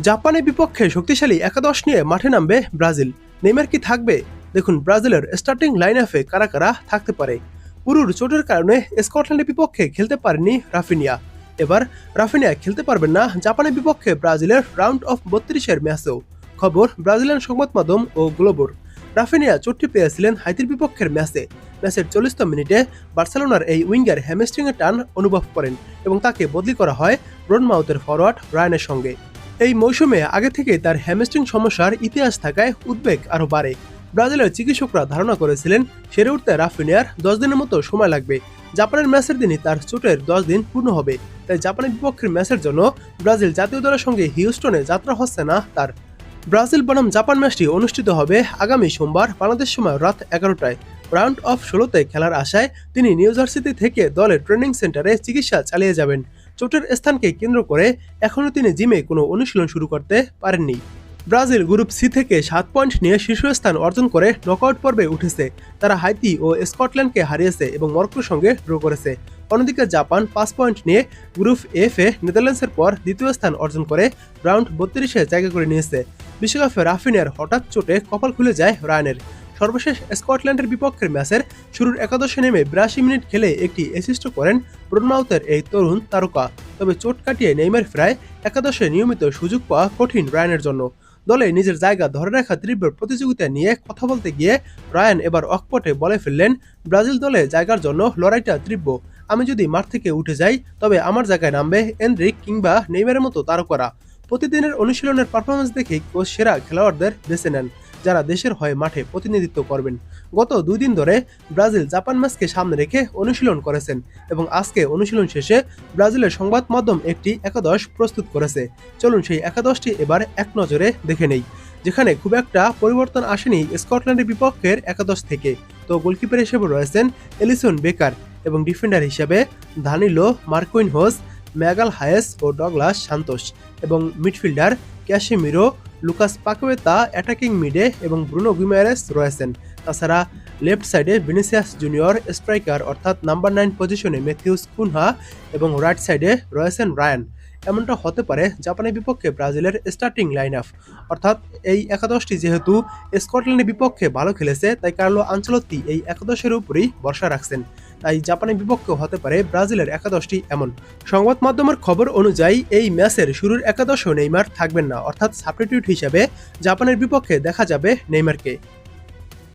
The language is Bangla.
জাপানের বিপক্ষে শক্তিশালী একাদশ নিয়ে মাঠে নামবে ব্রাজিল। নেইমার কি থাকবে? দেখুন ব্রাজিলের স্টার্টিং লাইন আপে কারা কারা থাকতে পারে। পুরুর চোটের কারণে স্কটল্যান্ডের বিপক্ষে খেলতে পারেনি রাফিনিয়া। এবার রাফিনিয়া খেলতে পারবেন না জাপানের বিপক্ষে ব্রাজিলের রাউন্ড অফ 32-এর ম্যাচেও। খবর ব্রাজিলিয়ান সংবাদ মাধ্যম ও গ্লোবোর। রাফিনিয়া চোটটি পেয়েছিলেন হাইতির বিপক্ষের ম্যাচের 40তম মিনিটে বার্সেলোনার এই উইঙ্গার হ্যামস্ট্রিংয়ের টান অনুভব করেন এবং তাকে বদলি করা হয় ব্রনমাউথের ফরওয়ার্ড রায়ানের সঙ্গে। এই মৌসুমে আগে থেকে তার হ্যামস্ট্রিং সমস্যার ইতিহাস থাকায় উদ্বেগ আরও বাড়ে। ব্রাজিলের চিকিৎসকরা ধারণা করেছিলেন সেরে উঠতে রাফিনিয়ার 10 দিনের মতো সময় লাগবে। জাপানের ম্যাচের দিনই তার চোটের 10 দিন পূর্ণ হবে। তাই জাপানের বিপক্ষের ম্যাচের জন্য ব্রাজিল জাতীয় দলের সঙ্গে হিউস্টনে যাত্রা হচ্ছে না তার। ব্রাজিল বনাম জাপান ম্যাচটি অনুষ্ঠিত হবে আগামী সোমবার বাংলাদেশ সময় রাত 11টায়। রাউন্ড অফ 16তে খেলার আশায় তিনি নিউ জার্সিতে থেকে দলের ট্রেনিং সেন্টারে চিকিৎসা চালিয়ে যাবেন। চোটের স্থানকে কেন্দ্র করে এখনও তিনি জিমে কোনো অনুশীলন শুরু করতে পারেননি। ব্রাজিল গ্রুপ সি থেকে 7 পয়েন্ট নিয়ে শীর্ষস্থান অর্জন করে নকআউট পর্বে উঠেছে। তারা হাইতি ও স্কটল্যান্ডকে হারিয়েছে এবং মরক্কোর সঙ্গে ড্র করেছে। অন্যদিকে জাপান 5 পয়েন্ট নিয়ে গ্রুপ এফ এ নেদারল্যান্ডসের পর দ্বিতীয় স্থান অর্জন করে রাউন্ড 32-এ জায়গা করে নিয়েছে। বিশ্বকাপে রাফিনিয়ার হঠাৎ চোটে কপাল খুলে যায় রায়ানের। সর্বশেষ স্কটল্যান্ডের বিপক্ষের ম্যাচের শুরুর একাদশে নেমে 82 মিনিট খেলে একটি অ্যাসিস্ট করেন ব্রনমাউথের এই তরুণ তারকা। তবে চোট কাটিয়ে নেইমার ফেরায় একাদশে নিয়মিত সুযোগ পাওয়া কঠিন রায়ানের জন্য। দলে নিজের জায়গা ধরে রাখা তীব্র প্রতিযোগিতা নিয়ে কথা বলতে গিয়ে রায়ান এবার অকপটে বলে ফেললেন, ব্রাজিল দলে জায়গার জন্য লড়াইটা তীব্র। আমি যদি মাঠ থেকে উঠে যাই তবে আমার জায়গায় নামবে এনরিক কিংবা নেইমারের মতো তারকারা। প্রতিদিনের অনুশীলনের পারফরমেন্স দেখেই কোচ সেরা খেলোয়াড়দের বেছে নেন যারা দেশের হয়ে মাঠে প্রতিনিধিত্ব করবেন। গত 2 দিন ধরে ব্রাজিল জাপান ম্যাচকে সামনে রেখে অনুশীলন করেছেন এবং আজকে অনুশীলন শেষে ব্রাজিলের সংবাদ মাধ্যম একটি একাদশ প্রস্তুত করেছে। চলুন সেই একাদশটি এবার এক নজরে দেখে নেই, যেখানে খুব একটা পরিবর্তন আসেনি স্কটল্যান্ডের বিপক্ষের একাদশ থেকে। তো গোলকিপার হিসেবে রয়েছেন এলিসন বেকার এবং ডিফেন্ডার হিসেবে দানিলো মার্কুইনহোস, ম্যাগাল হায়েস ও ডগলাস সান্তোস এবং midfielder Casemiro, Lucas Paqueta attacking মিডে এবং ব্রুনো গুইমারেস রয়েছেন। তাছাড়া লেফট সাইডে ভিনিসিয়াস জুনিয়র, স্ট্রাইকার অর্থাৎ নাম্বার 9 পজিশনে ম্যাথিউস কুনহা এবং রাইট সাইডে রয়েছেন রায়ান। এমনটা হতে পারে জাপানের বিপক্ষে ব্রাজিলের স্টার্টিং লাইন আপ। অর্থাৎ এই একাদশটি যেহেতু স্কটল্যান্ডের বিপক্ষে ভালো খেলেছে, তাই কার্লো আনচেলত্তি এই একাদশের উপরই ভরসা রাখছেন। তাই জাপানের বিপক্ষে হতে পারে ব্রাজিলের একাদশটি এমন। সংবাদ মাধ্যমের খবর অনুযায়ী এই ম্যাচের শুরুর একাদশেও নেইমার থাকবেন না, অর্থাৎ সাবস্টিটিউট হিসেবে জাপানের বিপক্ষে দেখা যাবে নেইমারকে।